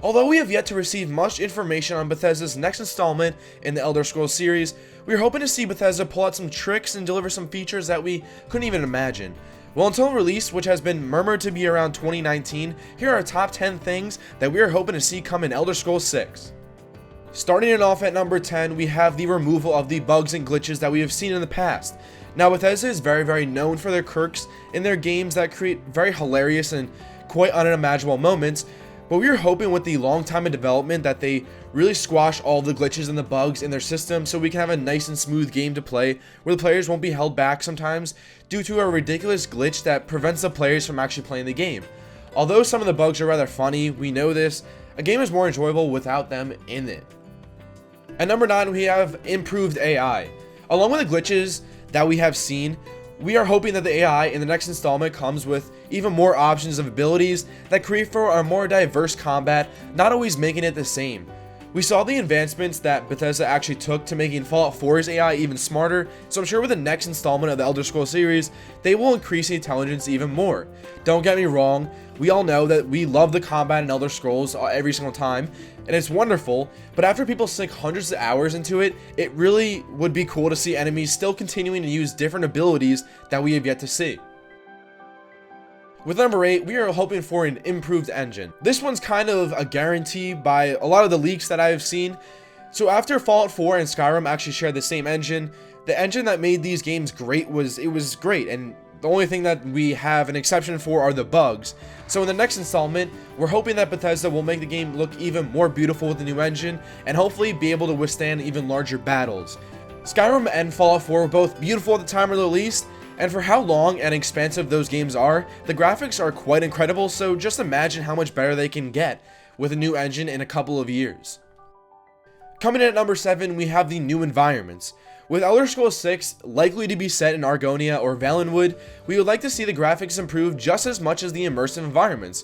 Although we have yet to receive much information on Bethesda's next installment in the Elder Scrolls series, we are hoping to see Bethesda pull out some tricks and deliver some features that we couldn't even imagine. Well, until release, which has been murmured to be around 2019, here are our top 10 things that we are hoping to see come in Elder Scrolls 6. Starting it off at number 10, we have the removal of the bugs and glitches that we have seen in the past. Now, Bethesda is very known for their quirks in their games that create very hilarious and quite unimaginable moments, but we are hoping with the long time of development that they really squash all the glitches and the bugs in their system so we can have a nice and smooth game to play where the players won't be held back sometimes due to a ridiculous glitch that prevents the players from actually playing the game. Although some of the bugs are rather funny, we know this, a game is more enjoyable without them in it. At number 9, we have improved AI. Along with the glitches that we have seen, we are hoping that the AI in the next installment comes with even more options of abilities that create for a more diverse combat, not always making it the same. We saw the advancements that Bethesda actually took to making Fallout 4's AI even smarter, so I'm sure with the next installment of the Elder Scrolls series, they will increase the intelligence even more. Don't get me wrong, we all know that we love the combat in Elder Scrolls every single time, and it's wonderful, but after people sink hundreds of hours into it, it really would be cool to see enemies still continuing to use different abilities that we have yet to see. With number 8, we are hoping for an improved engine. This one's kind of a guarantee by a lot of the leaks that I have seen. So after Fallout 4 and Skyrim actually shared the same engine, the engine that made these games great was great, and the only thing that we have an exception for are the bugs. So in the next installment, we're hoping that Bethesda will make the game look even more beautiful with the new engine, and hopefully be able to withstand even larger battles. Skyrim and Fallout 4 were both beautiful at the time of the release, and for how long and expansive those games are, the graphics are quite incredible, so just imagine how much better they can get with a new engine in a couple of years. Coming in at number 7, we have the new environments. With Elder Scrolls 6 likely to be set in Argonia or Valenwood, we would like to see the graphics improve just as much as the immersive environments.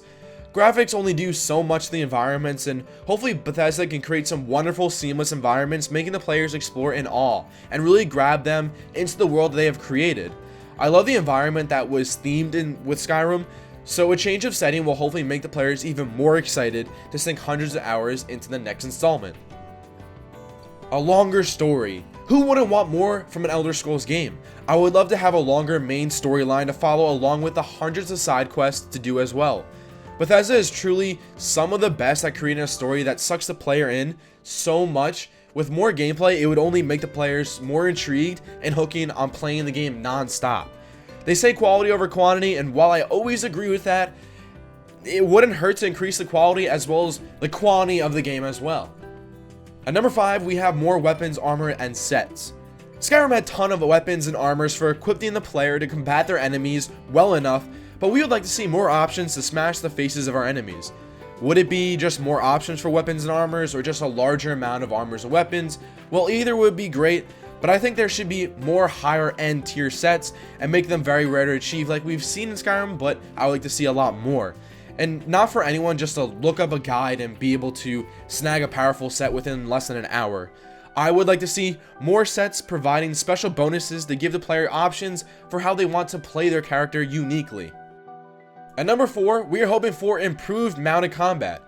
Graphics only do so much to the environments, and hopefully Bethesda can create some wonderful seamless environments, making the players explore in awe and really grab them into the world they have created. I love the environment that was themed in with Skyrim, so a change of setting will hopefully make the players even more excited to sink hundreds of hours into the next installment. A longer story. Who wouldn't want more from an Elder Scrolls game? I would love to have a longer main storyline to follow along with the hundreds of side quests to do as well. Bethesda is truly some of the best at creating a story that sucks the player in so much. With more gameplay, it would only make the players more intrigued and hooking on playing the game non-stop. They say quality over quantity, and while I always agree with that, it wouldn't hurt to increase the quality as well as the quantity of the game as well. At number 5, we have more weapons, armor, and sets. Skyrim had a ton of weapons and armors for equipping the player to combat their enemies well enough, but we would like to see more options to smash the faces of our enemies. Would it be just more options for weapons and armors, or just a larger amount of armors and weapons? Well, either would be great, but I think there should be more higher end tier sets and make them very rare to achieve like we've seen in Skyrim, but I would like to see a lot more. And not for anyone just to look up a guide and be able to snag a powerful set within less than an hour. I would like to see more sets providing special bonuses to give the player options for how they want to play their character uniquely. At number 4, we are hoping for improved mounted combat.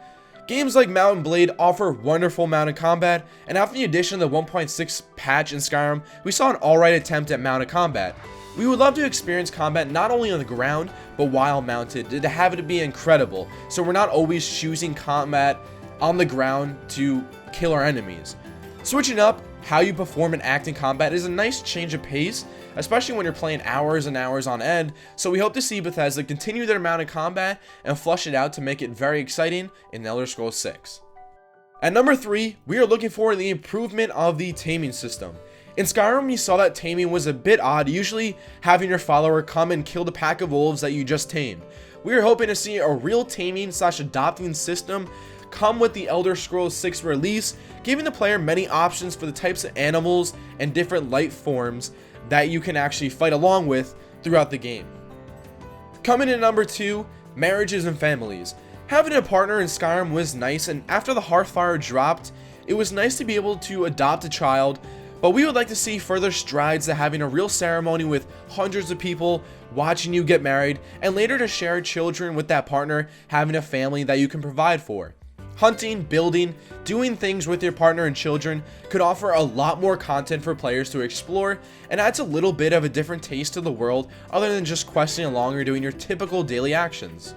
Games like Mount and Blade offer wonderful mounted combat, and after the addition of the 1.6 patch in Skyrim, we saw an alright attempt at mounted combat. We would love to experience combat not only on the ground, but while mounted, to have it be incredible, so we're not always choosing combat on the ground to kill our enemies. Switching up how you perform and act in combat is a nice change of pace, especially when you're playing hours and hours on end, so we hope to see Bethesda continue their mounted combat and flush it out to make it very exciting in Elder Scrolls 6. At number 3, we are looking for the improvement of the taming system. In Skyrim, you saw that taming was a bit odd, usually having your follower come and kill the pack of wolves that you just tamed. We are hoping to see a real taming / adopting system come with the Elder Scrolls 6 release, giving the player many options for the types of animals and different life forms that you can actually fight along with throughout the game. Coming in at number 2, marriages and families. Having a partner in Skyrim was nice, and after the Hearthfire dropped, it was nice to be able to adopt a child, but we would like to see further strides to having a real ceremony with hundreds of people watching you get married, and later to share children with that partner, having a family that you can provide for. Hunting, building, doing things with your partner and children could offer a lot more content for players to explore, and adds a little bit of a different taste to the world other than just questing along or doing your typical daily actions.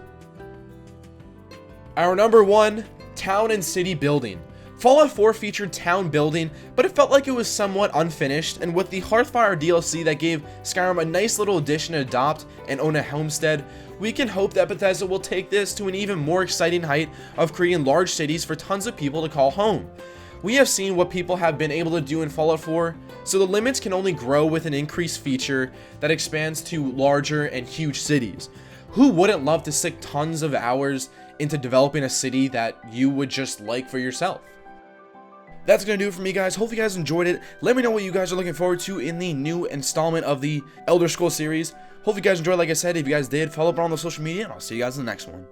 Our number 1, town and city building. Fallout 4 featured town building, but it felt like it was somewhat unfinished, and with the Hearthfire DLC that gave Skyrim a nice little addition to adopt and own a homestead, we can hope that Bethesda will take this to an even more exciting height of creating large cities for tons of people to call home. We have seen what people have been able to do in Fallout 4, so the limits can only grow with an increased feature that expands to larger and huge cities. Who wouldn't love to stick tons of hours into developing a city that you would just like for yourself? That's going to do it for me, guys. Hope you guys enjoyed it. Let me know what you guys are looking forward to in the new installment of the Elder Scrolls series. Hope you guys enjoyed. Like I said, if you guys did, follow up on the social media, and I'll see you guys in the next one.